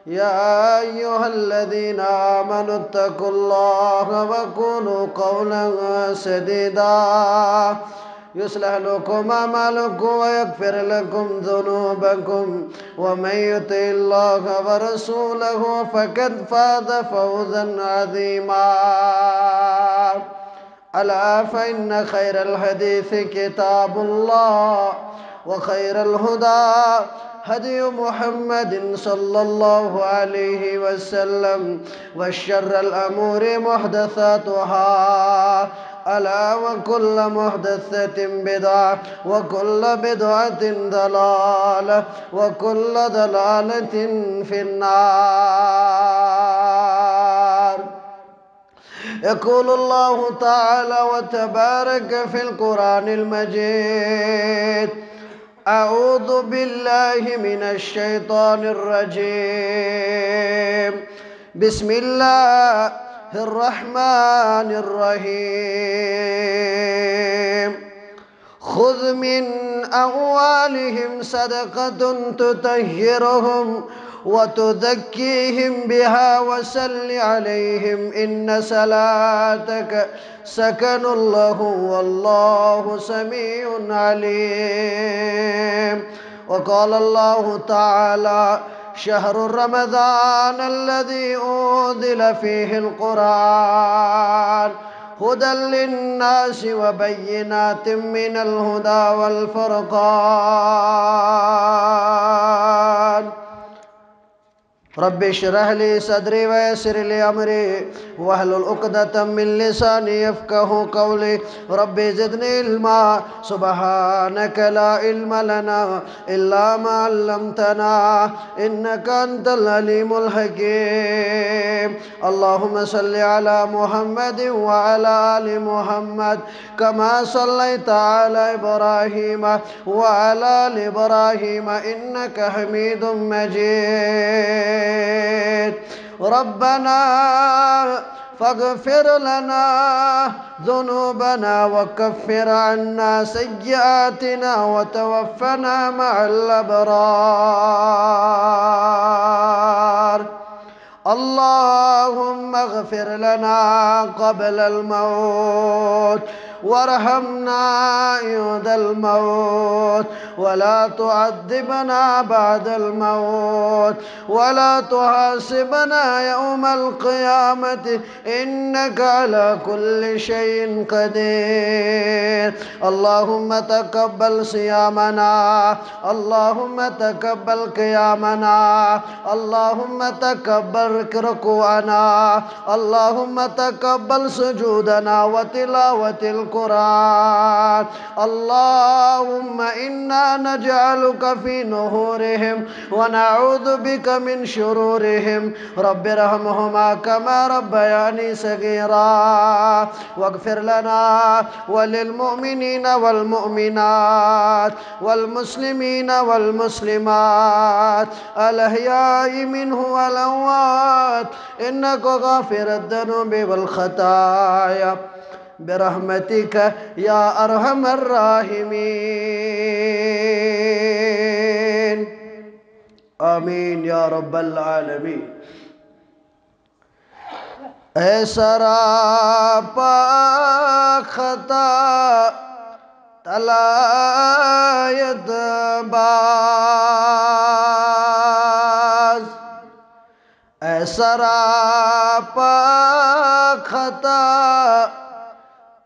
يا أيها الذين آمنوا اتقوا الله وقولوا قولا سديدا يصلح لكم أعمالكم ويغفر لكم ذنوبكم ومن يطع الله ورسوله فقد فاز فوزا عظيما ألا فإن خير الحديث كتاب الله وخير الهدى هدي محمد صلى الله عليه وسلم وشر الأمور محدثاتها ألا وكل محدثة بدعة وكل بدعة ضلالة وكل ضلالة في النار. يقول الله تعالى وتبارك في القرآن المجيد: أعوذ بالله من الشيطان الرجيم. بسم الله الرحمن الرحيم. خذ من أموالهم صدقة تطهرهم وتزكيهم بها وصل عليهم إن صلاتك سكن لهم والله سميع عليم. وقال الله تعالى: شهر رمضان الذي أنزل فيه القرآن هدى للناس وبينات من الهدى والفرقان. رب اشرح لي صدري ويسر لي أمري واحلل عقدة من لساني يفقهوا قولي. رب زدني علما سبحانك لا علم لنا إلا ما علمتنا إنك أنت العليم الحكيم. اللهم صل على محمد وعلى آل محمد كما صليت على إبراهيم وعلى آل إبراهيم إنك حميد مجيد. ربنا فاغفر لنا ذنوبنا وكفر عنا سيئاتنا وتوفنا مع الأبرار. اللهم اغفر لنا قبل الموت وارحمنا عند الموت ولا تعذبنا بعد الموت ولا تحاسبنا يوم القيامة إنك على كل شيء قدير. اللهم تقبل صيامنا، اللهم تقبل قيامنا، اللهم تقبل ركوعنا، اللهم تقبل سجودنا وتلاوة القرآن. اللهم إنا نجعلك في نهورهم ونعوذ بك من شرورهم. رب ارحمهما كما ربياني صغيرا واغفر لنا وللمؤمنين والمؤمنات والمسلمين والمسلمات الأحياء منه والأموات إنك غافر الذنوب والخطايا برحمتك يا أرحم الراحمين. آمين يا رب العالمين. اے سراپا خطا طلایت باز، اے سراپا خطا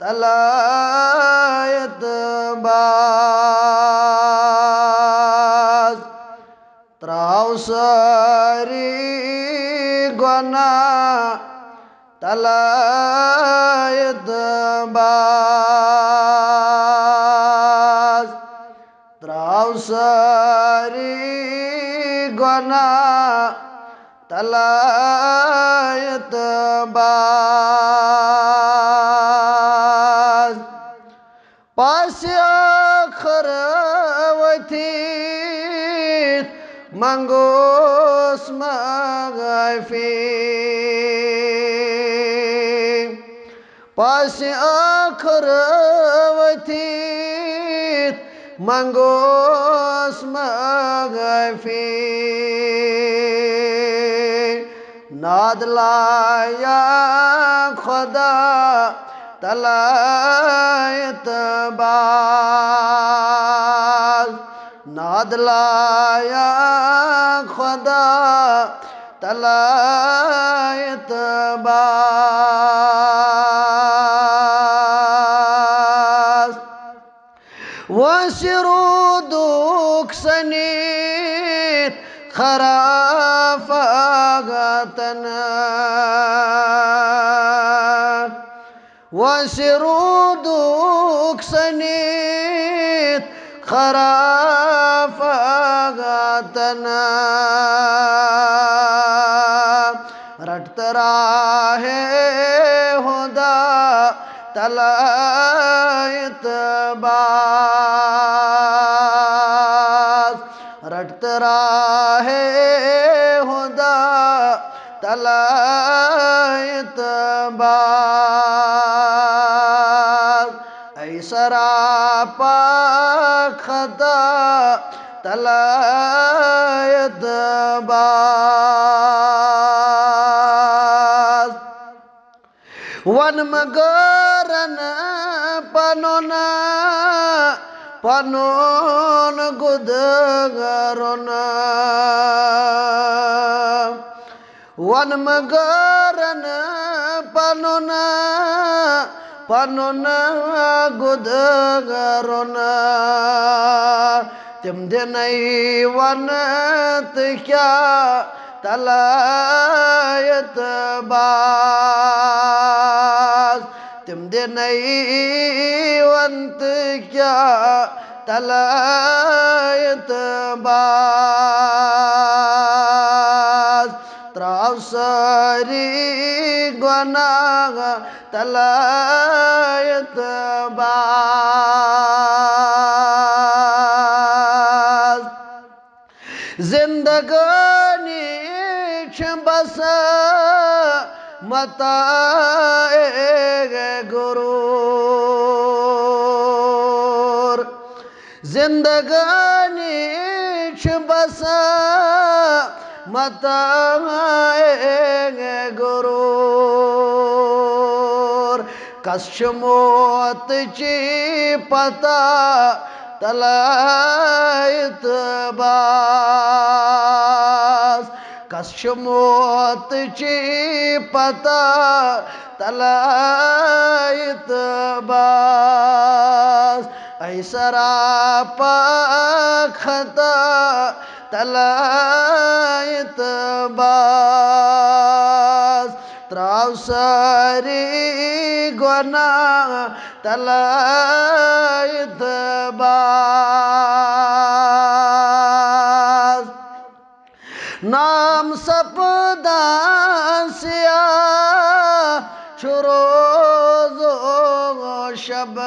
طلایت باز، تراو ساری گناہ طلایت باز، تراو ساری گناہ طلایت باز، پاس آخر وتیت منگوس مغفی، پاس آخر وتیت منگوس مغفی، ناد لایا خدا تعالی اعتبار ناد لایا خدا تعالی اعتبار وسرودك سنيت خرافاتنا وسرودك سنيت خرافاتنا رٹت راہ ہدا تعالی اعتبار رٹت راہ ہدا تعالی اعتبار ای سراپا خطا تعالی اعتبار ون مگرن پنونا پنون گدگرنا ون مگرن پنونا پنون گدگرنا تم دنئی ونت کیا تعالی اعتبار تم دنئی ونت کیا تعالی اعتبار تراو ساری گناہ تعالی اعتبار زندگانی بس متاع غرور زندگانی بس متاع غرور کس موت چی پتا تعالی اعتبار کس موت چی پتا تعالی اعتبار ای سراپا خطا تعالی اعتبار تراو ساری گناہ تعالی اعتبار نام سپدان سیاہ چروز و شب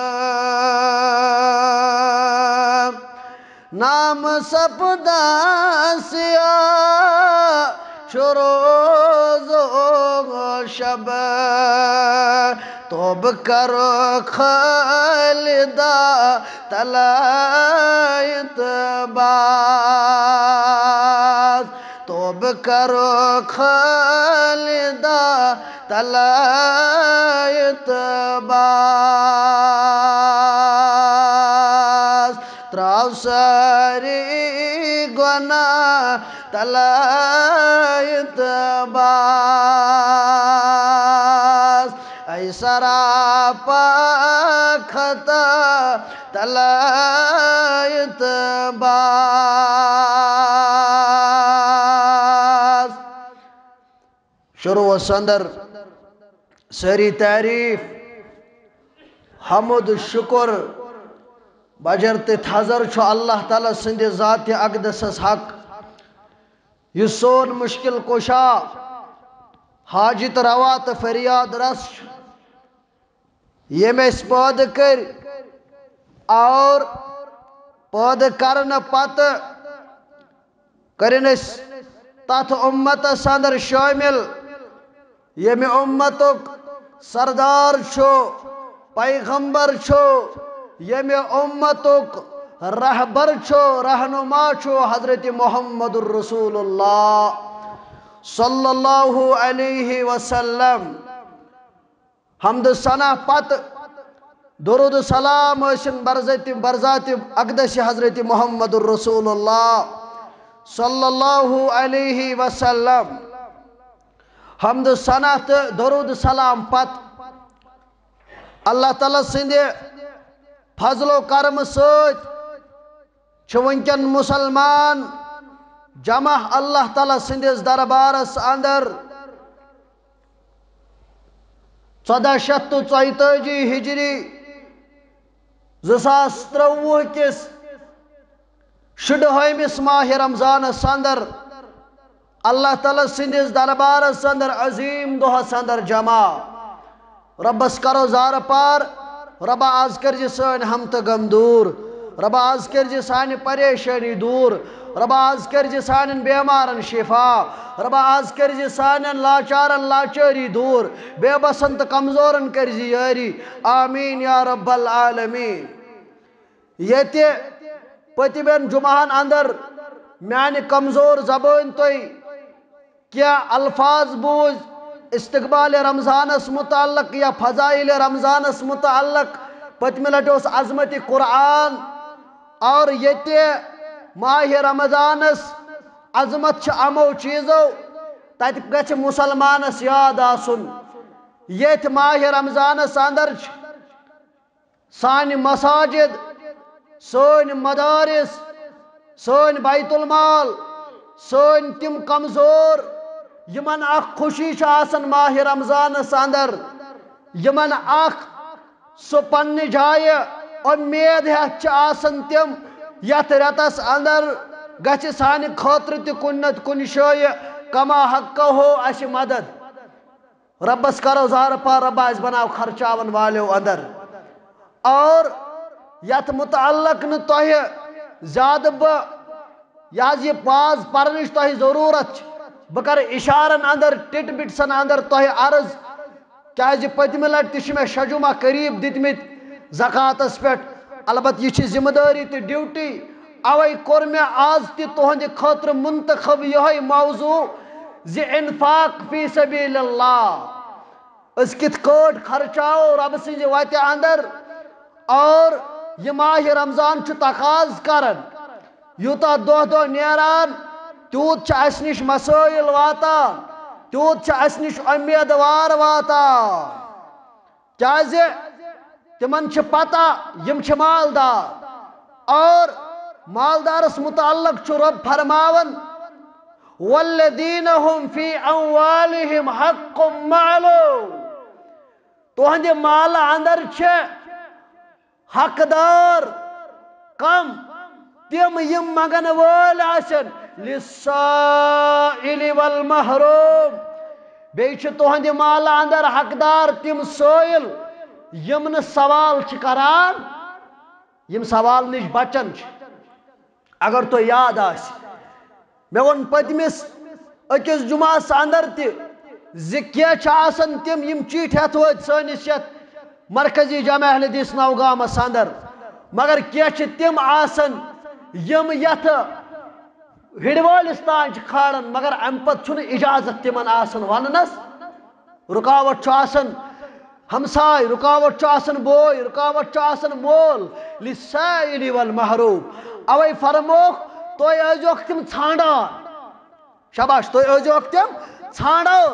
نام سپدان سیاہ چروز و شب توب کر خالدہ تعالی اعتبار توب کر خالدہ تعالی اعتبار تراو ساری گناہ تعالی اعتبار ای سراپا خطا تعالی اعتبار شروع و صدر سری تعریف حمد شکر بجرت تھزر چھو اللہ تعالیٰ سند ذات اقدس حق یہ سون مشکل کشا حاجت روا تو فریاد رس یم اس پود کر اور پود کرن پت کرن اس تات امت سندر شامل یم امتک سردار چھو پیغمبر چھو یم امتک رہبر چھو رہنما چھو حضرت محمد الرسول اللہ صلی اللہ علیہ وسلم حمد ثنا پت درود سلام ٲسِن برذات اقدس حضرت محمد الرسول اللہ صلی اللہ علیہ وسلم حمد ثنا تہٕ درود سلام پت اللہ تعالیٰ سٕنٛدِ فضل و کرم سۭتۍ چھُ وٕنکٮ۪ن مسلمان جمع اللہ تعالیٰ سٕنٛدِس دربارس اندر 1434 ہجری 2023 کس شُڈہٲیمِس ماہ رمضانس اندر اللہ تعالیٰ سٕنٛدِس دربارس اندر عظیم دۄہس اندر جمع ربس کرو زار پار ربا آز کرجہِ سٲنۍ ہم تہٕ غم دوٗر ربا آز کرجہِ سانہِ پریشٲنی دوٗر ربا آز کرجہِ سانٮ۪ن بیمارن شفا ربا آز کرجہِ سانٮ۪ن لاچارن لاچٲری دوٗر بے بسن تہٕ کمزورن کرزِ یٲری آمیٖن یا رب العالمیٖن ییٚتہِ پٔتمٮ۪ن جمعہن اندر میانہِ کمزور زبٲنۍ تُہۍ کینٛہہ الفاظ بوٗزۍ استقبال رمضانس متعلق یا فضائل رمضانس متعلق پتمہِ لٹہِ اوس عظمت قرآن اور ییٚتہِ ماہ رمضانس عظمت چھِ یِمو چیٖزو تتہِ گژھِ مُسلمانس یاد آسُن ییٚتہِ ماہ رمضانس اندر چھِ سانہِ مساجد سٲنۍ مدارس سٲنۍ بیت المال سٲنۍ تِم کمزور یمن اکھ خوشی چھِ آسان ماہ رمضانس اندر یمن اکھ سُہ پننہِ جایہِ اُمید ہٮ۪تھ چھِ آسان تِم یتھ رٮ۪تس اندر گژھِ سانہِ خٲطرٕ تہِ کُنہِ نتہٕ کُنہِ جایہِ کما حقہ ہو اسہِ مدد ربس کرو زار پار ربا اسہِ بناو خرچاون والیو اندر اور یتھ متعلق نہٕ تۄہہِ زیادٕ بہٕ یہِ واز پرنٕچ تۄہہِ ضروٗرت چھِ بہٕ کرٕ اشارن اندر ٹِٹ بِٹسن اندر تۄہہِ عرض کیازِ پٔتمہِ لٹہِ تہِ چھِ مےٚ 6 جمعہ قریٖب دِتمٕتۍ زکاتس پٮ۪ٹھ البتہ یہِ چھِ ذمہٕ دٲری تہٕ ڈیوٹی اوے کوٚر مےٚ آز تہِ تُہنٛدِ خٲطرٕ منتخب یِہوٚے موضوع زِ انفاق فی سبیل اللہ أسۍ کِتھ کٲٹھۍ خرچاوو رب سٕنٛزِ وتہِ اندر اور یہِ ماہ رمضان چھُ تقاض کران یوٗتاہ دۄہ دۄہ نیران تیوٗت چھِ اسہِ نِش مسٲیل واتان تیوٗت چھِ اسہِ نِش اُمیدوار واتان کیازِ تِمن چھِ پتہ یِم چھِ مالدار اور مالدارس متعلق چھُ رب فرماوان والذین هم فی اموالہم حق معلوم تُہنٛدِ مالہٕ اندر چھِ حقدار کم تِم یِم منگن وٲلۍ آسن للسائل والمحروم بیٚیہِ چھِ تُہنٛدِ مالہٕ اندر حقدار تِم سٲیل یِم نہٕ سوال چھِ کران یِم سوال نِش بچن چھِ اگر تۄہہِ یاد آسہِ مےٚ ووٚن پٔتمِس أکِس جمعہس اندر تہِ زِ کینٛہہ چھِ آسان تِم یِم چیٖٹھۍ ہٮ۪تھ وٲتۍ سٲنِس یتھ مرکزی جامع اہل حدیث نوگامس اندر مگر کینٛہہ چھِ تِم آسان یِم یتھ ہِڑوٲلِس تانۍ چھِ کھالان مگر امہِ پتہٕ چھُنہٕ اجازت تِمن آسان وننس رُکاوٹ چھُ آسان ہمساے رُکاوٹ چھُ آسان بوے رُکاوٹ چھُ آسان مول للسائل والمحروم اوے فرموکھ تُہۍ ٲسۍزیوکھ تِم ژھانڈان شاباش تُہۍ ٲسۍزیوکھ تِم ژھانڈان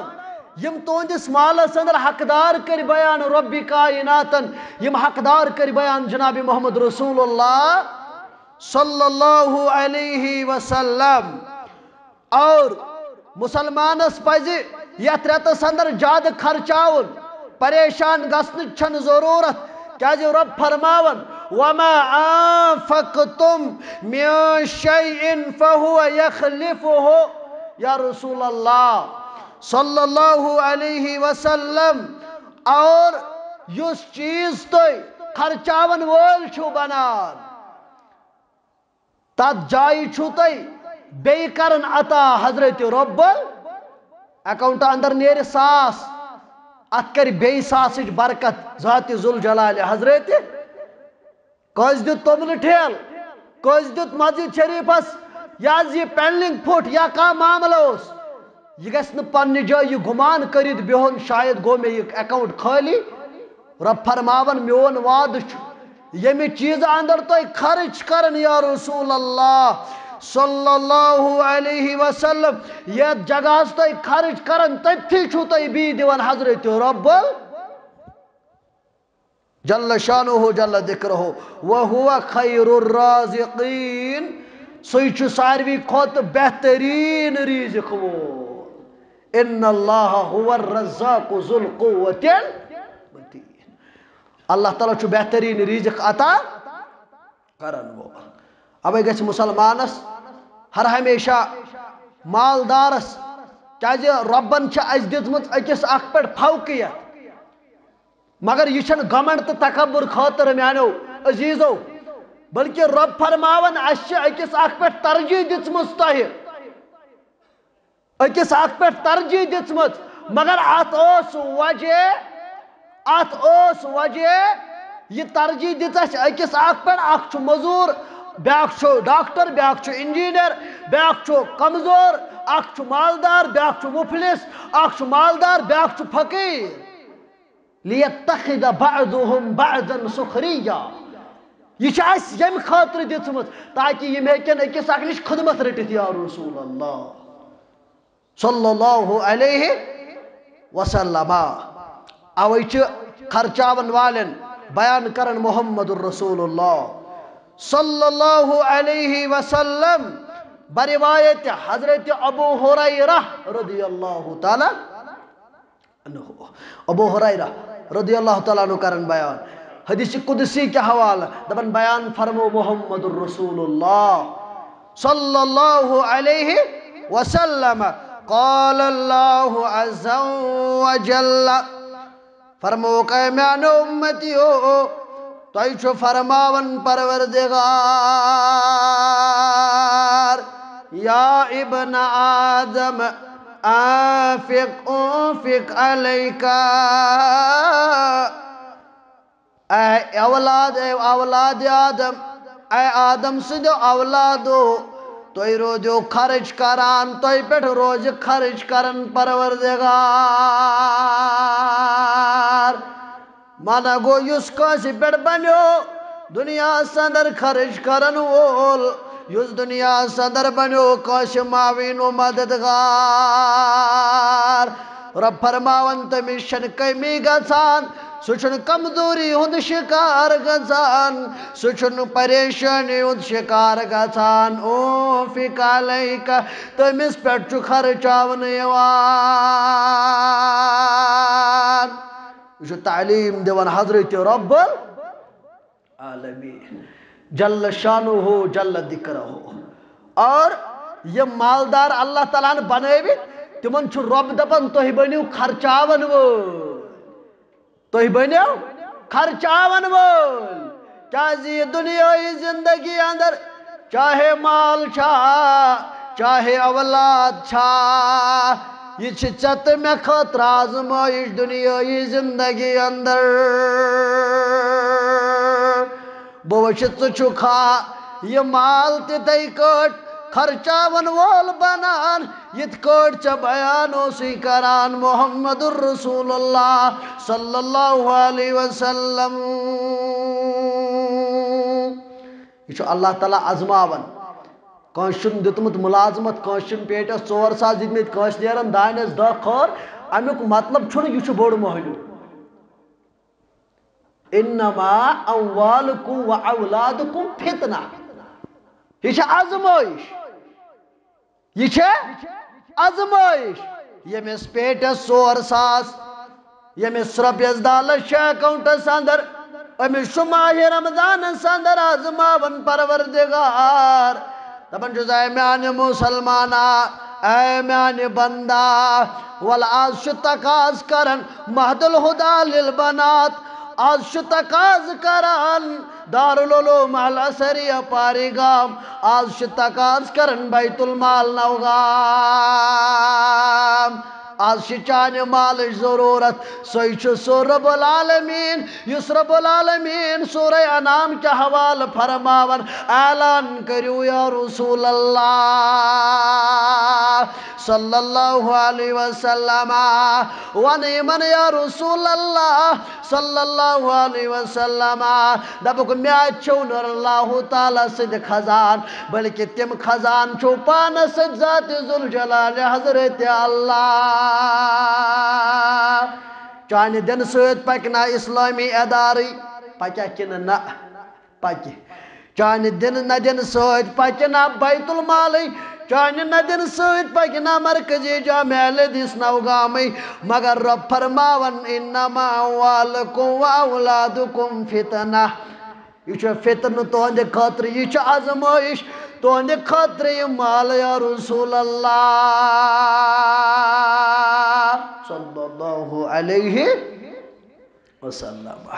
یِم تُہنٛدِس مالس اندر حقدار کٔرۍ بیان رۄبِ کائناتن یِم حقدار کٔرۍ بیان جناب محمد رسول اللہ صلی اللہ علیہ وسلم اور مسلمانس پزِ یتھ رٮ۪تس اندر زیادٕ خرچاوُن پریشان گژھنٕچ چھنہٕ ضروٗرت کیازِ رب فرماوان وما انفقتم من شيء فهو يخلفه یا رسول اللہ صلی اللہ علیہ وسلم اور یُس چیز تُہۍ خرچاون وٲلۍ چھِو بنان تتھ جایہِ چھُو تُہۍ بیٚیہِ کران عطا حضرت رب اکاؤنٹ اندر نیرِ 100 ات کر بیٚیہِ 100 برکت ذات ذوالجلال حضرت کٲنٛسہِ دیُت توٚملہٕ ٹھیلہٕ کٲنٛسہِ دیُت مسجد شریفس یہِ حظ یہِ پینلنگ پھُٹ یا کانٛہہ معاملہٕ اوس یہ گژھِ نہٕ پننہِ جایہِ یہ گمان کٔرِتھ بِہُن شاید گوٚو مےٚ یہِ اکاؤنٹ خٲلی رب فرماون میون وعدٕ چھُ ییٚمہِ چیٖزٕ اندر تُہۍ خرچ کرن یا رسول اللہ صلی اللہ علیہ وسلم یتھ جگہس تُہۍ خرچ کرن تٔتھی چھُو تُہۍ بیٚیہِ دِوان حضرت رب جل شانہ جل ذکرہ وہو خیر الرازقین سُے چھُ ساروی کھۄتہٕ بہتریٖن ریٖزق وول ان اللہ هو الرزاق ذو القوۃ المتین اللہ تعالیٰ چھُ بہتریٖن ریٖزق عطا کرن وول اوے گژھِ مسلمانس ہر ہمیشہ مالدارس کیازِ رۄبن چھِ اسہِ دِژمٕژ أکِس اکھ پٮ۪ٹھ فوقیت مگر یہ چھنہٕ گھمنڈ تہٕ تکبر خٲطرٕ میانیو عزیزو بلکہ رب فرماون اسہِ چھِ أکِس اکھ پٮ۪ٹھ ترجیح دِژمٕژ تۄہہِ أکِس اکھ پٮ۪ٹھ ترجیح دِژمٕژ مگر اتھ اوس وجہ یہ ترجیح دِژ اسہِ أکِس اکھ پٮ۪ٹھ اکھ چھُ موٚزوٗر بیاکھ چھُ ڈاکٹر بیاکھ چھُ انجیٖنر بیاکھ چھُ کمزور اکھ چھُ مالدار بیاکھ چھُ مفلس اکھ چھُ مالدار بیاکھ چھُ فقیٖر لیتخذ بعضهم بعضا سخریا یہ چھِ اسہِ ییٚمہِ خٲطرٕ دِژمٕژ تاکہ یِم ہیٚکن أکِس اکھ نِش خدمت رٔٹِتھ یا رسول اللہ صلی اللہ علیہ وسلم اوے چھِ خرچاون والٮ۪ن بیان کرن محمد الرسول اللہ صلی اللہ علیہ وسلم بروایت حضرت ابو ہریرہ رضی اللہ تعالی عنہ ابو ہریرہ رضی اللہ تعالیٰ عنہ کرن بیان حدیث قدسی کے حوالہ دبن بیان فرمو محمد الرسول اللہ صلی اللہ علیہ وسلم قال اللہ عز وجل فرمو کہ میانو امتیو تُہۍ چھُ فرماون پروردگار یا ابن آدم انفق علیکا اے اولاد آدم اے آدم سندو اولادو تُہۍ روزیو خرچ کران تُہۍ پٮ۪ٹھ روزِ خرچ کرن پروردگار مانا گو یُس کٲنٛسہِ پٮ۪ٹھ بنیو دُنیاہس اندر خرچ کرن وول یُس دُنیاہس اندر بنیو کٲنٛسہِ معاویٖن و مددگار رب فرماون تٔمِس چھنہٕ کمی گژھان سُہ چھُنہٕ کمزوری ہُنٛد شکار گژھان سُہ چھُنہٕ پریشٲنی ہُنٛد شکار گژھان انفق علیکا تٔمِس پٮ۪ٹھ چھُ خرچاونہٕ یِوان یہ چھُ تعلیٖم دِوان حضرت رب العالمین جل شانہ جل ذکرہ اور یہ مالدار اللہ تعالیٰ ہن بنٲوِتھ تِمن چھُ رب دپان تُہۍ بٔنِو خرچاون وٲلۍ تُہۍ بٔنِو خرچاون وٲلۍ کیازِ یہ دنیائی زندگی اندر چاہے مال چھا چاہے اولاد چھا یہ چھِ ژےٚ تہٕ مےٚ خٲطرٕ آزمٲیش دنیائی زندگی اندر بہٕ وٕچھِ ژٕ چھُکھا یہ مال تِتھَے کٲٹھۍ خرچاون وول بنان یِتھ کٲٹھۍ ژےٚ بیان اوسُے کران محمد الرسول اللہ صلی اللہ علیہ وسلم یہ چھُ اللہ تعالیٰ آزماون کٲنٛسہِ چھُنہٕ دیُتمُت مُلازمت کٲنٛسہِ چھِنہٕ پیٹس 4 ساس دِتمٕتۍ کٲنٛسہِ نیرن دانٮ۪س 10 خٲر امیُک مطلب چھُنہٕ یہِ چھُ بوٚڑ مۄہنیوٗ انما اموالکم و اولادکم فتنہ یہ چھِ آزمٲیش یہ چھِ آزمٲیش ییٚمِس پیٹس 4 ساس ییٚمِس رۄپیس 10 لچھ چھِ اکاؤنٹس اندر أمِس چھُ ماہِ رمضانس اندر آزماون پروردگار دپان چھُس اے میانہِ مسلمانا اے میانہِ بندا ول آز چھُ تقاض کران مہد الہدا للبنات آز چھُ تقاض کران دارالعلوم الازہریہ پارِ گام آز چھُ تقاض کران بیت المال نوگام آج چانہ مال ضرورت سوئی سو رب العالمین یس رب العالمین سورہ انعام کے حوال فرماون اعلان کریو یا رسول اللہ صلی اللہ علیہ وسلم ونیمن یا رسول اللہ صلی اللہ علیہ وسلم دبک میاد چھون اللہ تعالیٰ سد خزان بلکہ تم خزان چھو پانا سد ذات ذوالجلال حضرت اللہ چانہ دن سید پکنا اسلامی اداری پکیا کن نا پکی چانہ دن نہ دن سید پکنا بیت المالی چانہ نہ دن سید پکنا مرکزی جامع الحدیث نوگامی مگر رب فرماون انما اموالکم و اولادکم فتنہ یہ فتن تہند خاطر یہ آزمائش تہند خاطر یہ مال یا رسول اللہ صلی اللہ علیہ وسلم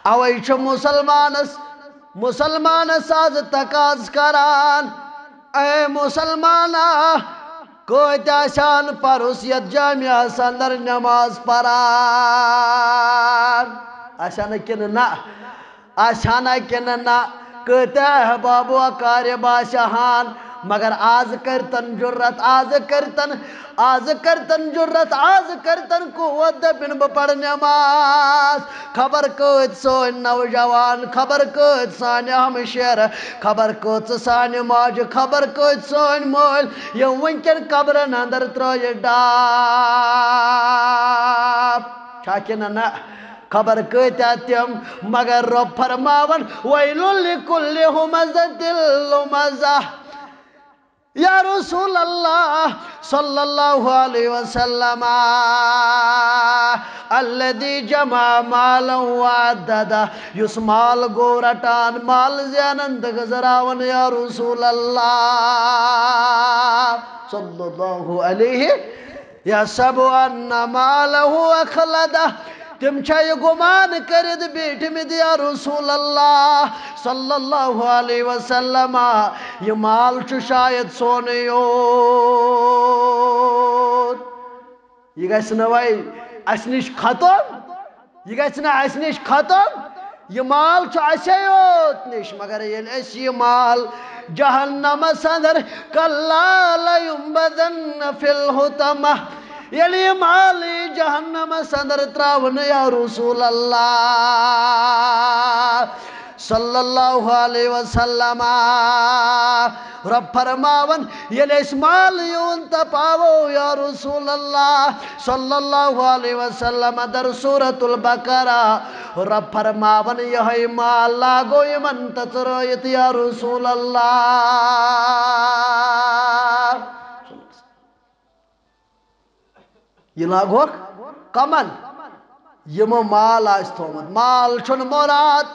اوے مسلمانس آز تقاض کران اے مسلمانا کوت آسان پروس یت جامعہ اندر نماز پران آسان کن نا آسان کن نا کت احباب و اقارب آسان مگر آز کرتن جرت آز کرتن جرت آز کرتن قوت دپن بپڑ نماز خبر کت سون نوجوان خبر کت سان ہمشیر خبر کت سان ماج خبر کت سون مول یہ ونکن قبرن اندر ترائے ڈاپ چھاکن نا خبر کتیا تم مگر رب فرماون ویل لکل ہمزۃ لمزہ یا رسول اللہ صلی اللہ علیہ وسلم الذي جمع مالا وعددا یس مال گو رٹان مال زینند گزراون یا رسول اللہ صلی اللہ علیہ یحسب ان مالہ اخلدہ تم چھے گمان کرد بیٹھ مد یا رسول اللہ صلی اللہ علیہ وسلم یہ مال چھ شاید سونیوت یہ گیس نوائی اسنش ختم یہ گیس نا اسنش ختم یہ مال چھ اسیوت نش مگر یہ اس یہ مال جہنم صدر کلا لینبذن فی الحطمہ یلی مالی جہنم صدر تراون یا رسول اللہ صلی اللہ علیہ وسلم رب فرماون یلی اس مال یون تپاو یا رسول اللہ صلی اللہ علیہ وسلم در سورة البقرہ رب فرماون یہ مال لاگو یمن تطرائیت یا رسول اللہ یہ لاگوک کمن یہ مال آس تھومت مال چھن مراد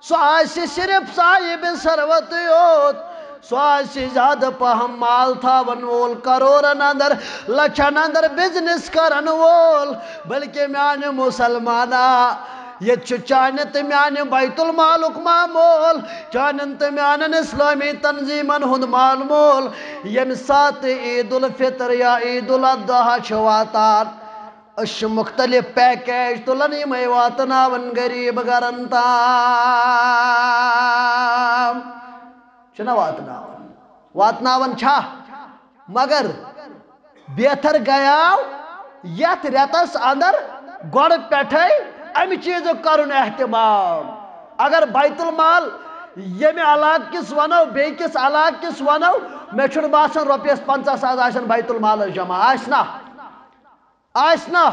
سو آسی صرف صاحب ثروت یوت سو آسی زیادہ پہم مال تھاون وول کرورن اندر لچھن اندر بزنس کرن وول بلکہ میانے مسلمانا یہ چانت میانے بیت المالک معمول چانت میانے اسلامی تنظیمن ہند مال مول یم سات عید الفطر یا عید الاضحیٰ چھواتان اش مختلف پیکیج تلن یم واتناون غریب گرن تام چھنا واتناون چھا مگر بہتر گیاو یت ریتس اندر گوڑ پیٹھے امی چیز کرن احتمام اگر بیت المال یمی علاق کس ونو بے کس علاق کس ونو میں چھن باسن روپیس 50,000 آسن بیت المال جمع آسنا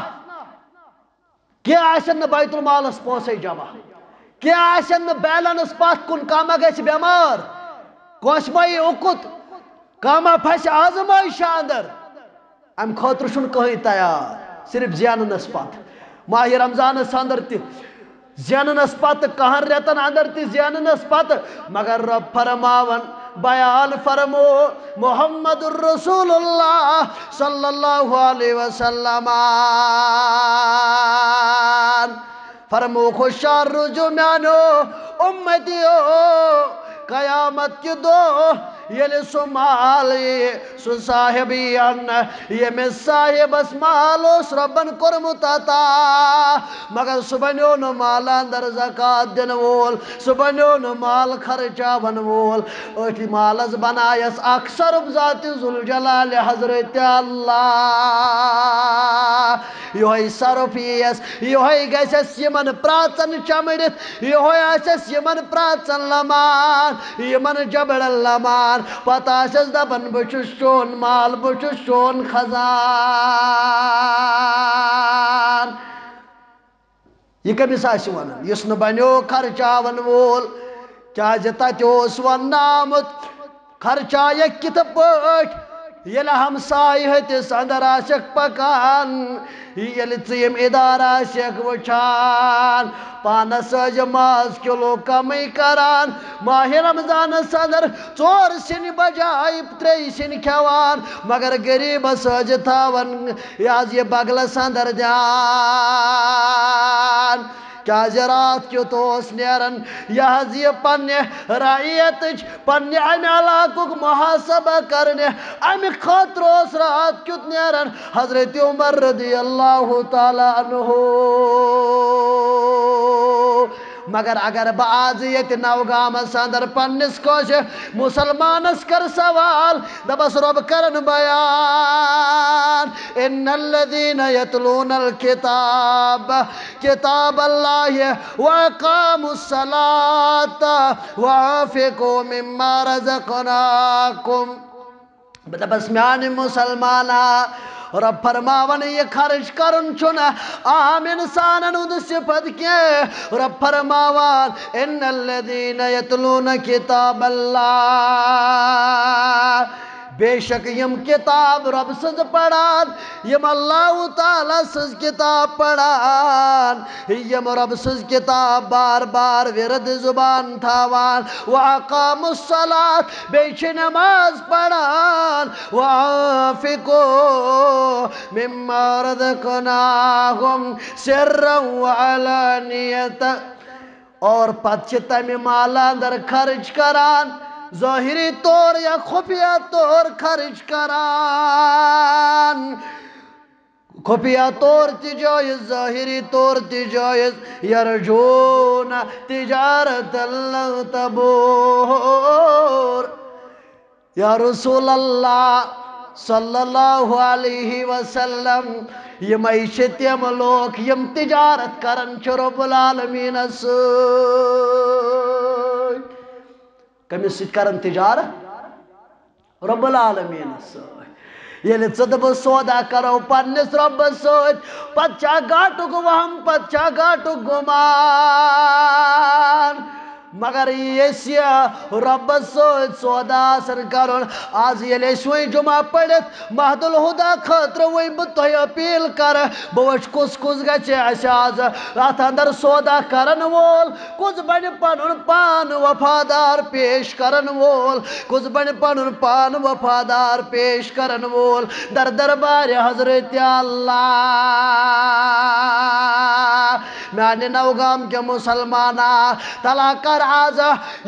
کیا آسن بیت المال اس پوسے جمع کیا آسن بیلنس پاس کن کاما گیس بیمار کوشمائی اوکت کاما پھیس آزمائی شاندر ام خاطر شن کہیں تیار صرف زیانن اس پات ماہ رمضان اندر تی زینن اس پات کہاں ریتن اندر تی زینن اس پات مگر رب فرماون بیان فرمو محمد الرسول اللہ صلی اللہ علیہ وسلم فرمو خوشار رجو میانو امتیو قیامت کی دو یل سو مال سو صاحبی ان یمس صاحبس مال اس ربن کورمت عطا مگر سہ بنیو نہ مال اندر زکات دن وول سہ بنیو نہ مال خرچاون وول أتھی مالس بنایس اکثر ذات ذوالجلال حضرت اللہ یہ صرف یس یہ گھس یمن پراتن چمڑت یہ آسس یمن پراتن لمان یمن جبڑن لمان پتہ آسس دپن بچس چون مال بچس چون خزان یہ کمس آس ونان یس نہ بنیو خرچاون وول کیازِ تتہِ اوس وننہٕ آمُت خرچایہ کِتھ پٲٹھۍ ییٚلہِ ہمسایہِ ہتِس اندر آسٮ۪کھ پکان ییٚلہِ ژٕ یِم اِدارٕ آسٮ۪کھ وٕچھان پانس ٲسۍ ماز کِلوٗ کمٕے کران ماہِ رمضانس اندر 4 سِنۍ بجاے 3 سِنۍ کھٮ۪وان مگر غریٖبس ٲسۍ تھاوان یہِ حظ یہِ بغلس اندر دھیان کیازِ رات کیُتھ اوس نیران یہِ حظ یہِ پننہِ رعیتٕچ پننہِ امہِ علاقُک محاسبہ کرنہِ امہِ خٲطرٕ اوس رات کیُتھ نیران حضرت عمر رضی اللہ تعالیٰ عنہ مگر اگر بہ آز ییٚتہِ نوگامس اندر پننس کٲنٛسہِ مسلمانس کر سوال دپس رۄب کرن بیان ان الذین یتلون الکتاب کتاب اللہ واقاموا الصلاة وانفقوا مما رزقناکم دپس میانہِ مسلمانا رب فرماون یہ خرچ کرن چھنا عام انسانن ہند صفت کی رب فرماوان ان الذین یتلون کتاب اللہ بے شک یم کتاب رب سز پڑھان یم اللہ تعالیٰ سز کتاب پڑھان یم رب سز کتاب بار بار ورد زبان تھاوان واقاموا الصلاة بے چھ نماز پڑھان وانفقوا مما رزقناہم سرا وعلانیت اور پتہ چھ تمہ مال اندر خرچ کران ظاہری طور یا خفیہ طور خرچ کران خفیہ طور تجائز ظاہری طور تجائز یرجون تجارت لن تبور یا رسول اللہ صلی اللہ علیہ وسلم یہ معیشت یم لوگ یم تجارت کرن چھ رب العالمین کمس ست کرن تجارت رب العالمین ییٚلہِ ژٕ بہٕ سودا کرو پننس رۄبس سۭتۍ پتہٕ چھا گاٹُک وہم پتہٕ چھا گاٹُک گُمان مگر یس رۄبس سۭتۍ سودا آسن کرُن آز ییٚلہِ أسۍ وۄنۍ جمعہ پٔرِتھ مہد الہدا خٲطرٕ وۄنۍ بہٕ تۄہہِ اپیٖل کرٕ بہٕ وٕچھِ کُس کُس گژھِ اسہِ آز اتھ اندر سودا کرن وول کُس بنہِ پنُن پان وفادار پیش کرن وول کُس بنہِ پنُن پان وفادار پیش کرن وول در دربار حضرت اللہ میانہِ نوگام کے مسلمانا تلا کر آز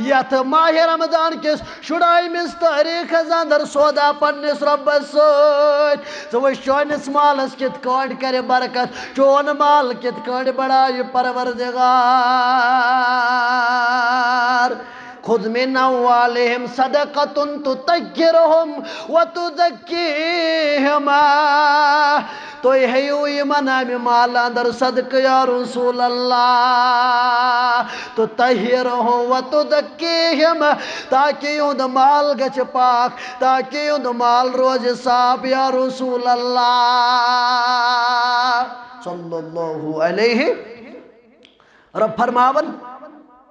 یتھ ماہ رمضان کس 18 تاریخس اندر سودا پننس رۄبس سۭتۍ ژٕ وٕچھ چٲنِس مالس کِتھ کٲٹھۍ کرِ برکت چون مال کِتھ کٲٹھۍ بڑایہِ پروردگار خذ من اموالہم صدقۃ تطہرہم وتزکیہم تُہۍ ہیٚیِو یِمن امہِ مال اندر صدقہ یا رسول اللہ تطہرہم وتزکیہم تاکہ یہنٛد مال گژھِ پاک تاکہ یہنٛد مال روزِ صاف یا رسول اللہ صلی اللہ علیہ رب فرماون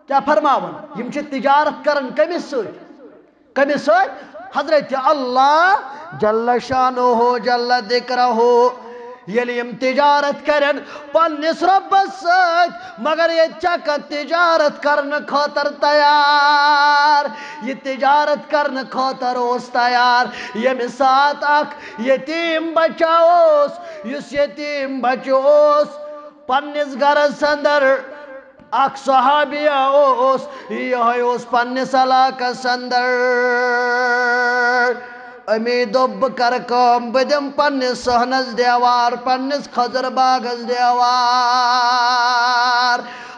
کیا فرماون یم چھ تجارت کرن کمس سۭتۍ حضرت اللہ جل شانہ جل ذکرہ ییٚلہِ یم تجارت کرن پننس رۄبس سۭتۍ مگر ییٚتہِ چھا کانٛہہ تجارت کرنہٕ خٲطرٕ تیار یہ تجارت کرنہٕ خٲطرٕ اوس تیار ییٚمہِ ساتہٕ اکھ یتیٖم بچہ اوس یُس یتیٖم بچہ اوس پننس گرس اندر اخ صحابیہ یہ پنس علاقس اندر امی دوب کر کام بدم پنس صحنس دیوار پنس خضر باغس دیوار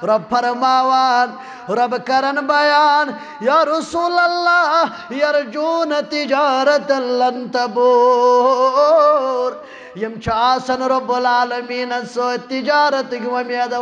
رب فرماوان رب کرن بیان یا رسول اللہ یرجون تجارت لن تبور یم چاسن رب العالمین سو تجارت امیدوار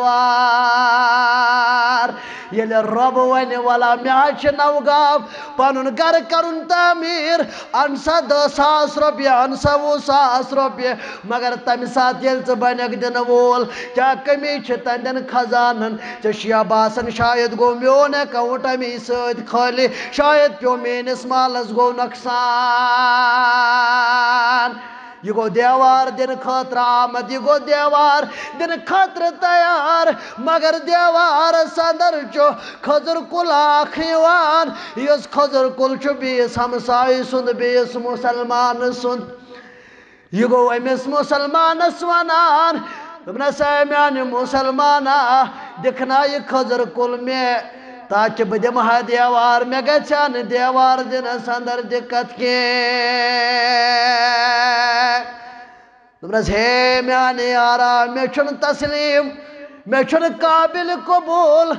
یل رب ون والا میاچ نوگاو پنن گر کرن تعمیر انسا 10,000 روپیہ انسا 100,000 روپیہ مگر تم سات یل ژ بنک دن وول کیا کمی چھ تندن خزانن چشیا باسن شاید گو میون اکاؤنٹ امی سید خالی شاید پیو مینس مالس گو نقصان یہ گو دیوار دن خاطر آمد یہ گو دیوار دن خاطر تیار مگر دیوار صدر چو خضر کل آخیوان یس خضر کل چو بیس ہمسائی سند بیس مسلمان سند یہ گو امس مسلمان سوانان دبنا سامیان مسلمانا دکھنا یہ خضر کل میں تاکہ بدم ہا دیوار میں گچان دیوار دن سندر دکت کے دبنا ہے میانے آرا میں چھن تسلیم میں چھن قابل قبول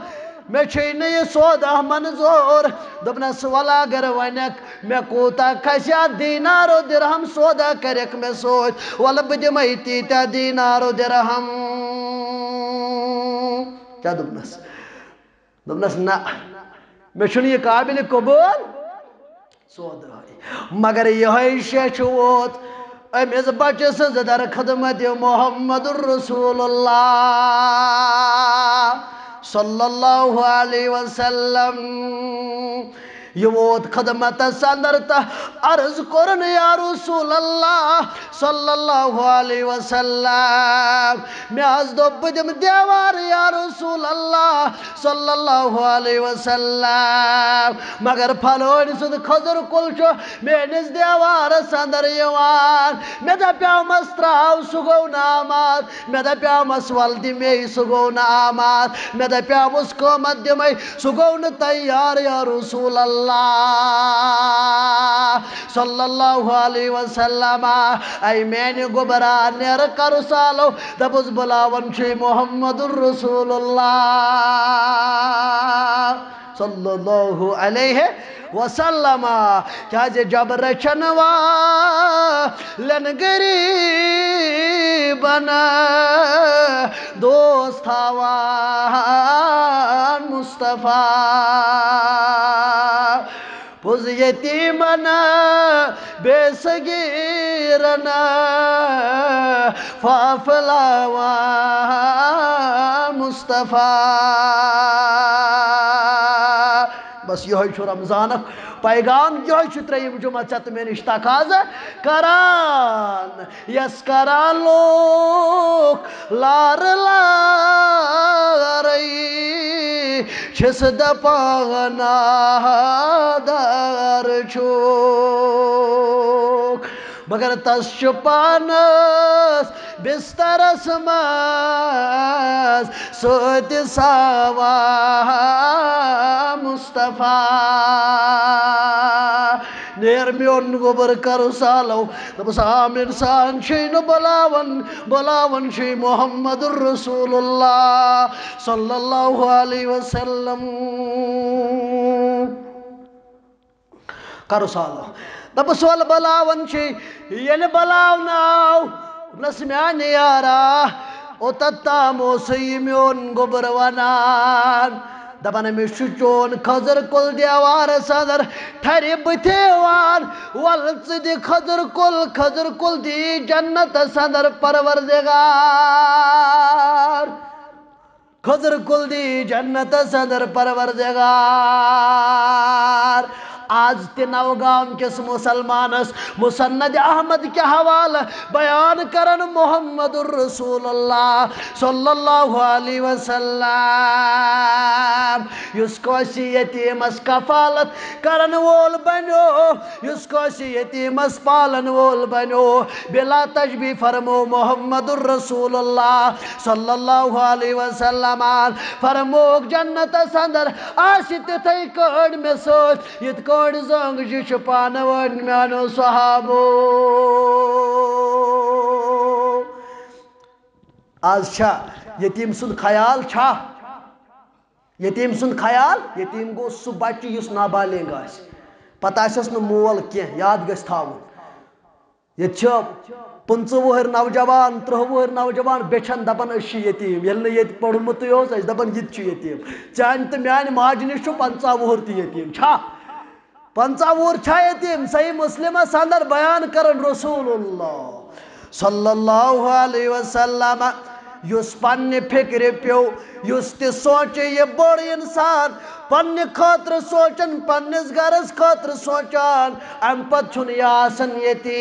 میں چھن یہ سودا منظور دبنا سوالا گر ونک میں کوتا کھسیا دینارو درہم سودا کرک میں سوچ والا بدمائی تیتا دینارو درہم کیا دبناس دبناس نا میں چھن یہ قابل قبول سودا مگر یہ شیچ ووت امیز بچے سے در خدمت محمد الرسول اللہ صلی اللہ علیہ وسلم یہ ووت خدمت سندرتا عرض کرن یا رسول اللہ صلی اللہ علیہ وسلم میں از دو بدم دیوار یا رسول اللہ صلی اللہ علیہ وسلم مگر پھلوڑ سد خضر کلچو میں نز دیوار سندر یوان میں دا پیامس تراو سگو نامات میں دا پیامس والدی میں سگو نامات میں دا پیامس قومت دی میں سگو تیار یا رسول اللہ صلی اللہ علیہ وسلم ای میں گبران نیر کرو سالو دبز بلاون چی محمد الرسول اللہ صلی اللہ علیہ وسلم کیا جے جب رچنوا لن گریبنا دوست آوان مصطفیٰ پوز یتیمنا بے صغیرنا فافلاوان مصطفیٰ بس یہ چھو رمضان پیغام یہ چھو تریم جمعہ چت میں نشتہ کاز کران یس کران لوگ لار لارئی چھس دپانا دار چھوک مگر تس چپانس بسترس ماز سوت ساوا مصطفیٰ نیر میون گبر کرو سالو دبس عام انسان شین بلاون شی محمد الرسول اللہ صلی اللہ علیہ وسلم کرو سالو دبس وال بلاون شی یل بلاوناو نسمیان یارا او تتامو سی میون گبر ونان دبن میں چون خضر کل دیوار صدر ٹھری بتیوان والس دی خضر کل دی جنت صدر پروردگار خضر کل دی جنت صدر پروردگار آج تے نوگام کس مسلمانس مسند احمد کے حوالہ بیان کرن محمد الرسول اللہ صلی اللہ علیہ وسلم یس کوسی یتیمس کفالت کرن وول بنو یس کوسی یتیمس پالن وول بنو بلا تشبیہ فرمو محمد الرسول اللہ صلی اللہ علیہ وسلم فرموک جنت سندر آسی تتھائی کڑ میں سوچ یت کڑ زنگ جش پانوان میانو صحابو آج چھا یتیم سن خیال چھا یتیم سن خیال یتیم گو سو بچی یس نابالغ آس پتہ آسس نہ مول کی یاد گژھِ تھاون یہ 15 وہر نوجوان 30 وہر نوجوان بیچن دپان اسی یتیم یل نہ یت پڑھمت یوس اس دپان یت چھ یتیم چان تو میان ماج نش 50 وہر تی یتیم چھا 50 وہر چھا یتیم صحیح مسلمہ سندر بیان کرن رسول اللہ صلی اللہ علیہ وسلم یس پنہ فکر پیو یس تہ سوچے یہ بڑ انسان پنہ خاطر سوچن پنس گرس خاطر سوچان ام پت چھن یہ آسن یتیم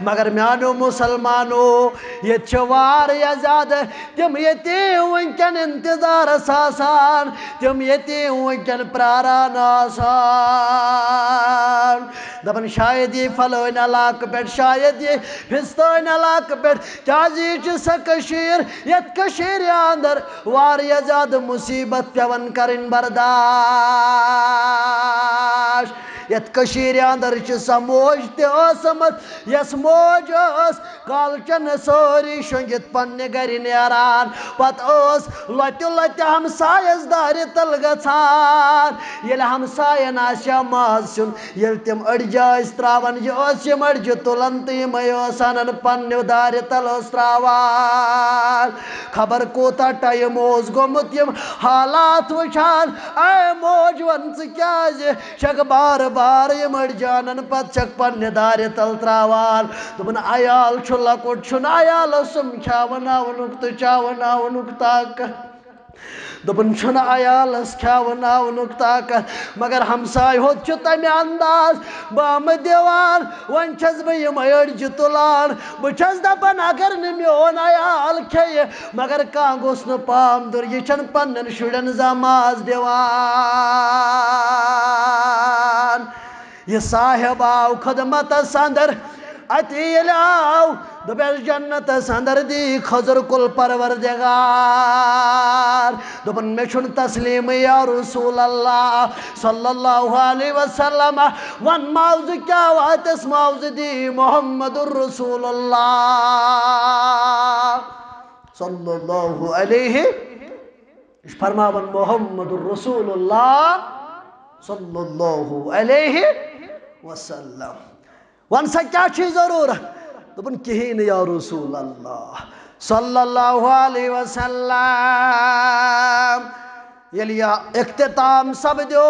مگر میانو مسلمانو یہ واریاہ زیادہ تم یتیم ونکن انتظار آسان تم یتیم ونکن پراران آسان دپن شاید یہ فلوین علاقہ پہ شاید یہ فستین علاقہ پہ کیازی سا کشیر یت کشیر اندر واریاہ زیادہ مصیبت پیون کرن برداشت یت کشیر اندر سا موج تمت یس موج کالچن سوری شنگت پنہ گر نیران پت لتہ لتہ ہمسایس دار تل گھان یل ہمساین آسیا ماز سن یل تم اڑجہ تراوان یہ اڑجہ تلان تو یم انان پنہ دار تل تراوان خبر کوتا ٹائم گومت یم حالات وچھان اے موج ون ژ چھک بار بار یم اڑجانن پت چھک پنہ دار تل تراوان دپن عیال چھ لکٹ چھن عیالس سم کھیاوناونک تو چاوناونک طاقت دپن چھن عیالس کھیاوناونک طاقت مگر ہمسائے ہوت چھ تمہ انداز بام دیوان ون چھس بہ یم اڑجہ تلان بہ چھس دپان اگر نہ میون عیال کھیہ مگر کان گوس نہ پام دور یہ چھن پنن شرین زماز دیوان یہ صاحب آو خدمت اندر اتی یل آو دپیس جنت اندر دی خضر کل پروردگار دپن مے چھن تسلیم یا رسول اللہ صلی اللہ علیہ وسلم ون معاوضہ کیا واتس معاوضہ دی محمد الرسول اللہ صلی اللہ علیہ فرماون محمد الرسول اللہ صلی اللہ علیہ وسلم ون سا کیا چھ ضرورت دپن کہین یا رسول اللہ صلی اللہ علیہ وسلم یل یا اختتام سپدیو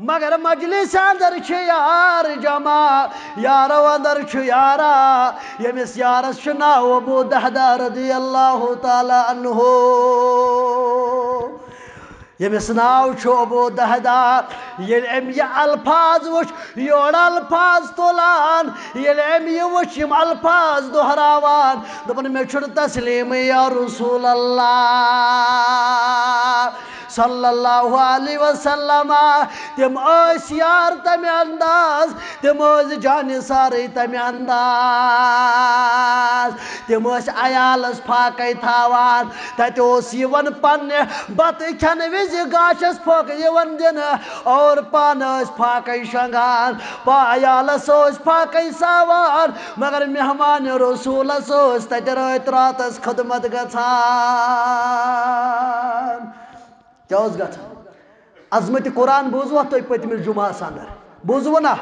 مگر مجلس اندر چھ یار جمع یارو اندر چھ یارا یمس یارس چھ ناو ابو دہدہ رضی اللہ تعالی عنہ یمس ناو چھ ابو دہدہ یل ام یہ الفاظ وچ یور الفاظ تولان یل ام یہ وچ یم الفاظ دہراوان دپن مے چھن تسلیم یا رسول اللہ صلی اللہ علیہ وسلم تم اس یار تمہ انداز تم جان ساری تمہ انداز تم عیالس پھاکے تھاوان تت یون پنہ بت کھن وز گاشس پھوک یون دن اور پان پھاکے شنگان عیالس پھاکے ساوان مگر مہمان رسولس تت رات راتس خدمت گژھان کیا گژھان عظمت قرآن بوزوا تھی پتمس جمعہ اندر بوزو نا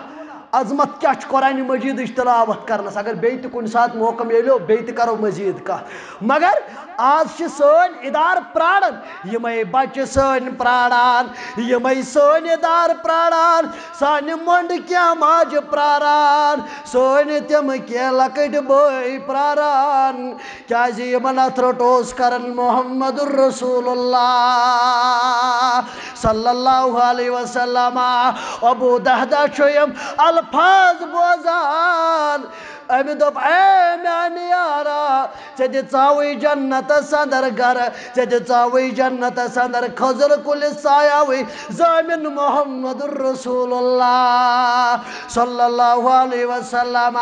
عظمت کیا قرآن مجید تلاوت کرنس اگر بیت کن سات موقع ملو بیت کرو مزید کا مگر آج سن ادار پرارن یمے بچہ سن پراران یمے سن ادار پراران سان منڈ کیا ماج پراران سن تم کی لکٹ بوئی پراران کیا یمن اتھرٹوس کرن محمد الرسول اللہ صلی اللہ علیہ وسلم ابو دہدہ چھویم الفاظ بوزان امی دوپ اے میانی یارا چیدی چاوی جنت سندر گر چیدی چاوی جنت سندر خضر کل سایاوی زامن محمد الرسول اللہ صلی اللہ علیہ وسلم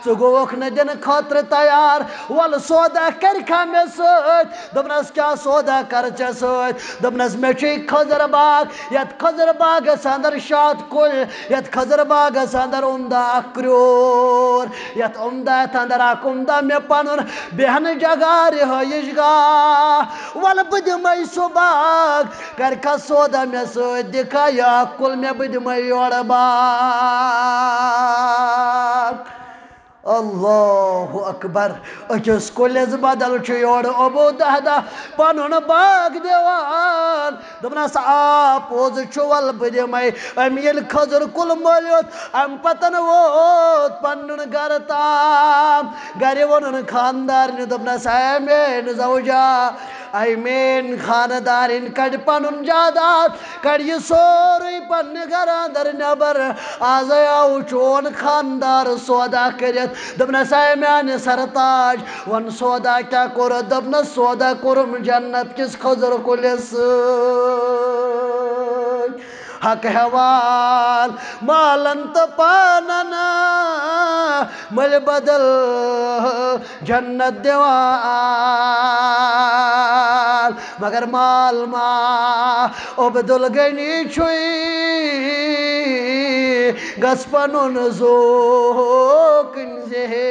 سگوک ندن خطر تیار وال سودا کرکھا میں سوچ دبنس کیا سودا کرچا سوچ دبنس میں چی خضر باغ یت خضر باغ سندر شاد کل یت خضر باغ سندر امدہ اکریور یت امدہ تندر اکمدہ میں پنن بہن جگہ رہائش گاہ وال بدمائی سو باغ کرکھا سودا میں سوچ دکھا یا کل میں بدمائی یوڑ باغ اللہ اکبر اچھس کلیز بدل چھوڑ ابو دہدہ پنن باغ دیوان دبناس آپوز چھوال بدمائی ام یل خضر کل مولیوت ام پتن ووت پنن گر تام گری ونن خاندار دبناس امین زوجہ ایمین خاندار ان کڑ پنن جادات کڑ یہ سوری پن گر اندر نبر آز آو چون خاندار سودا کرت دبنس ایمان سرتاج ون سودا کیا کور دبنس سودا کورم جنت کس خضر کلس حق حوال مالنت پاننا مل بدل جنت دیوان مگر مال ما عبدالغنی چھوئی گس پنن زوکن زہر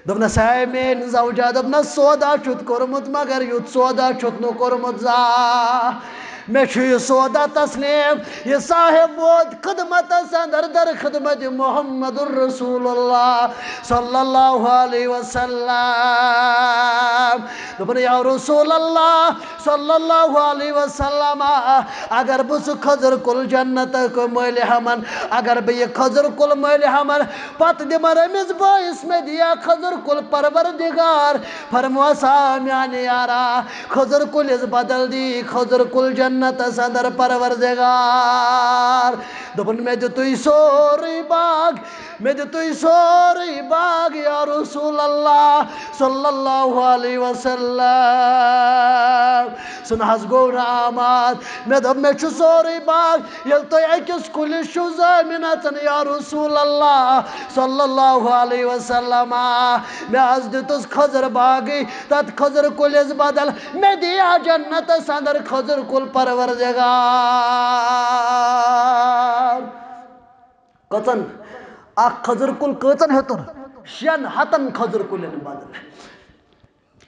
دبنس ایمین زوجہ دبنس سودا چھت کرمت مگر یوت سودا چھت نو کرمت زا میں چھو یہ سودا تسلیم یہ صاحب بود خدمت سندر در خدمت محمد الرسول اللہ صلی اللہ علیہ وسلم دبن یا رسول اللہ صلی اللہ علیہ وسلم اگر بس خضر کل جنت کو مل ہمن اگر بہ یہ خضر کل مل ہمن پت دمر امز باعث میں دیا خضر کل پروردگار فرموسا میانی یارا خضر کل از بدل دی خضر کل جنت صدر پروردگار دبن میں دتوی سوری باغ میں دتوی سوری باغ یا رسول اللہ صلی اللہ علیہ وسلم سنحس گو نامات میں دب میں چھو سوری باغ یل تو ایکس کل شو زمینتن یا رسول اللہ صلی اللہ علیہ وسلم میں از دتوس خضر باغی تات خضر کل از بدل میں دیا جنت صدر خضر کل پروردگار کتن اخ خضر کل کتن ہتن شین ہتن خضر کلن بدل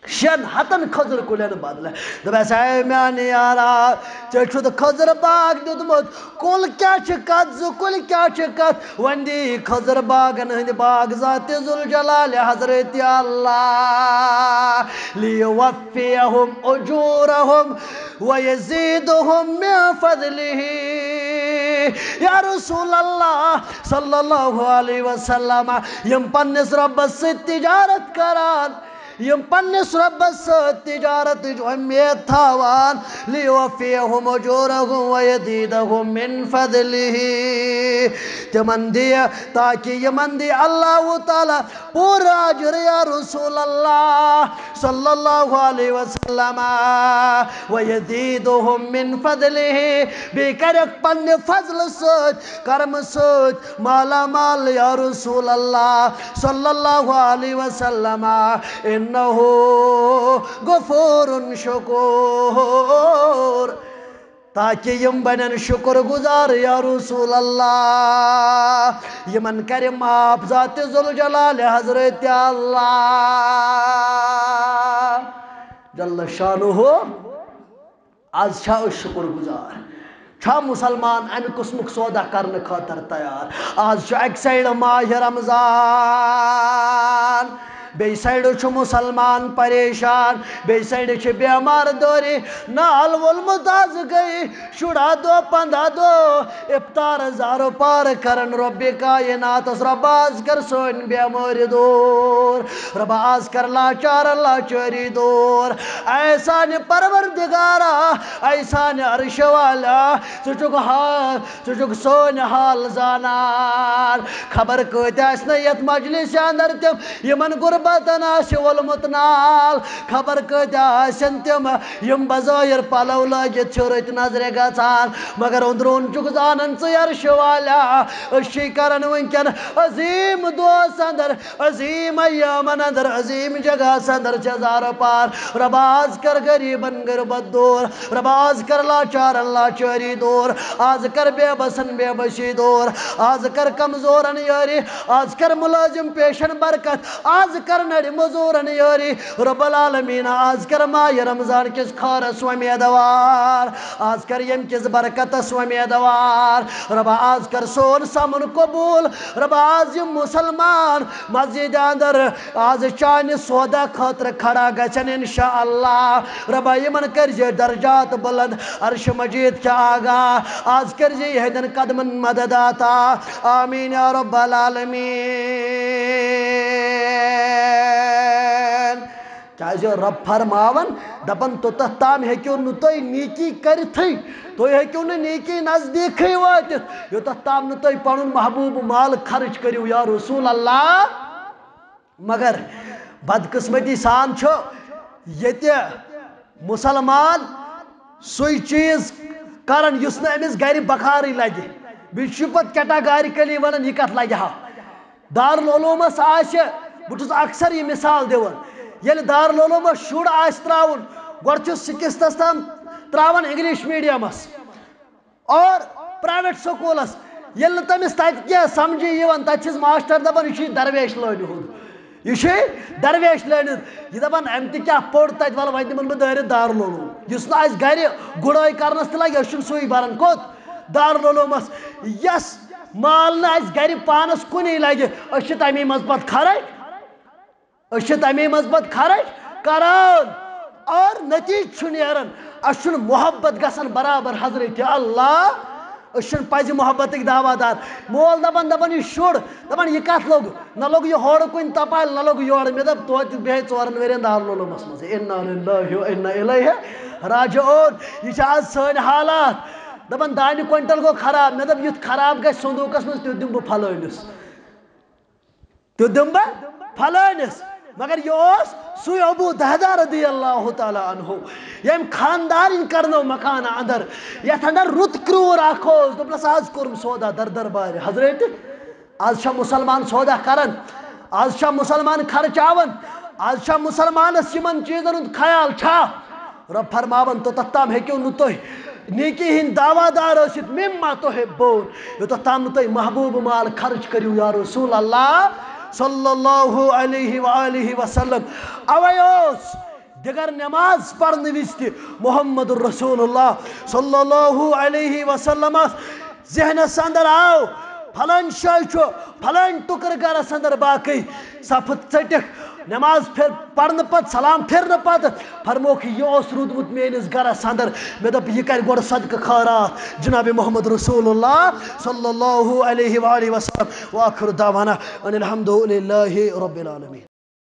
شین ہتن خضر کلن بدل دب ایسا ہے میانی یارا چھ خضر باغ دیتمت کل کیا چکت زو کل کیا چکت وندی خضر باغن ہند باغ ذات ذوالجلال حضرت اللہ لیوفیہم اجورہم ویزیدہم من فضلہ یا رسول اللہ صلی اللہ علیہ وسلم یم پنس رب سے تجارت کران یم پنس رب سے تجارت جو امیت تھاوان لیوفیہم اجورہم ویزیدہم من فضلہ تمن دیا تاکہ یمن دی اللہ تعالی پورا اجر یا رسول اللہ صلی اللہ علیہ وسلم ویزیدہم من فضلہ بیکرک پن فضل سوچ کرم سوچ مالا مال یا رسول اللہ صلی اللہ علیہ وسلم انہو غفور شکور تاکہ یم بنن شکر گزار یا رسول اللہ یمن کر معاف ذات ذوالجلال حضرت اللہ جل شانہ آج چھا شکر گزار چھا مسلمان امی قسمک سودا کرنے خاطر تیار آج چھو ایک سائیڈ ماہ رمضان بی سائیڈ چھو مسلمان پریشان بی سائیڈ چھو بیمار دوری نال والمتاز گئی شڑا دو پندہ دو افطار زارو پار کرن رب کائنات رب آز کر سون بیماری دور رب آز کر لاچار لاچاری دور ایسان پروردگارا ایسان عرش والا چچک سون حال زانان خبر کت آسنا یت مجلس اندر تم یمن غربتن آس ولمت نال خبر کت آسن تم یم بظاہر پلو لگت چھرت نظر گژھان مگر اندرون چک زانن ژٕ عرش والا أسۍ کرن ونکن عظیم دوس اندر عظیم ایامن اندر عظیم جگہس اندر چزار پار رب آز کر غریبن غربت دور رب آز کر لاچارن لاچاری دور آز کر بے بسن بے بسی دور آز کر کمزورن یاری آز کر ملازم پیشن برکت آز کر نڑ مزورن یاری رب العالمین آز کر ماہ رمضان کس خارس ومیدوار آز کر یم کس برکتس ومیدوار رب آز کر سون سمن قبول رب آز یم مسلمان مسجد اندر آز چانہ سودا خاطر کھڑا گژھن انشاءاللہ رب یمن کرزِ درجات بلند عرش مجید کیا آگاہ آز کرزِ یہدن قدمن مدد آتا آمین یا رب العالمین کیازِ رب فرماون دپن توتت تام ہیکیو نہ تُہۍ نیکی کرتھٕے تُہۍ ہیکیو نہٕ نیکی نزدیکھٕے وٲتِتھ یوتت تام نہٕ تُہۍ پنُن محبوب مال خرچ کٔرِو یا رسول اللہ مگر بدقسمتی سان چھُ ییٚتہِ مسلمان سُے چیز کرن یُس نہٕ أمِس گرِ بکارٕے لگہِ بیٚیہِ چھُ پتہٕ کیٹاگارِکلی ونان یہِ کتھ لگہِ ہا دارالعلومس آسہِ بہٕ چھُس اکثر یہِ مثال دِوان ییٚلہِ دارالعلومس شُر آسہِ تراوُن گۄڈٕ چھُس سِکِستھس تام تراوان انگلش میڈیمس اور پرائیویٹ سکولس ییٚلہِ نہٕ تٔمِس تتہِ کینٛہہ سمجھی یِوان تتہِ چھِس ماسٹر دپان یہِ چھُے درویش لٲنہِ ہُنٛد یہ درویش لٲنِتھ یہ دپان أمۍ تہِ کیٛاہ پوٚر تتہِ وَلہٕ وۄنۍ دِمن بہٕ دٲرِتھ دارالعلوم یُس نہٕ اَسہِ گرِ گُڑٲے کرنس تہِ لگہِ أسۍ چھِنہٕ سُے بران کوٚت دارالعلومس یس مال نہٕ اَسہِ گرِ پانس کُنی لگہِ أسۍ چھِ تمی منٛز پتہٕ خرچ کران اور نتیجہ چھُ نیران اَسہِ چھُنہٕ محبت گژھان برابر حضرت اللہ أسۍ چھِنہٕ پزِ محبتٕکۍ دعوا دار مول دپان یہِ شُر دپان یہِ کتھ لوٚگ نہ لوٚگ یہِ ہورٕ کُنہِ تپالہِ نہ لوٚگ یورٕ مےٚ دوٚپ توتہِ بیٚہہِ 4 ؤرین دارالعلومس منٛز اِنا لِلّٰهِ و اِنا اِلیہِ راجعوٗن یہِ چھِ آز سٲنۍ حالات دپان دانہِ کوینٹل گوٚو خراب مےٚ دوٚپ یُتھ خراب گژھِ صندوٗقس منٛز تیُتھ دِمہٕ بہٕ پھلٲنِس مگر یہ اوس سُے ابو دہدہ رضی اللہ تعالیٰ عنہ یم خاندارن کرنو مکان اندر یتھ اندر رُت کرٛوٗر اکھ اوس دوٚپنس آز کوٚرُم سودا در بارِ حضرت آز چھا مسلمان سودا کران آز چھا مسلمان خرچاون آز چھا مسلمانس یمن چیزن ہُنٛد خیال چھا رب فرماون توٚتتھ تام ہیٚکِو نہٕ تُہۍ نیکی ہٕنٛدۍ دعوا دار ٲسِتھ مما تُحِبوٗن یوٚتتھ تام نہٕ تُہۍ محبوب مال خرچ کٔرِو یا رسول اللہ صلی اللہ علیہ وآلہ وسلم اوے اوس دیگر نماز پڑھنے وز تہ محمد الرسول اللہ صلی اللہ علیہ وسلم ذہنس اندر آو پھلان شاے چھُ پھلان ٹُکر گرس اندر باقی صفہٕ ژٔٹِکھ نماز پڑھنے پتہٕ سلام پھرنے پتہٕ فرموکھ یہ اوس روٗدمُت میٲنِس گرس اندر مےٚ دوٚپ یہِ کرِ گۄڈٕ صدقہٕ خٲرات جناب محمد رسول اللہ صلی اللہ علیہ وآلہ وسلم وآخر دعوانا ان الحمد للہ رب العالمین.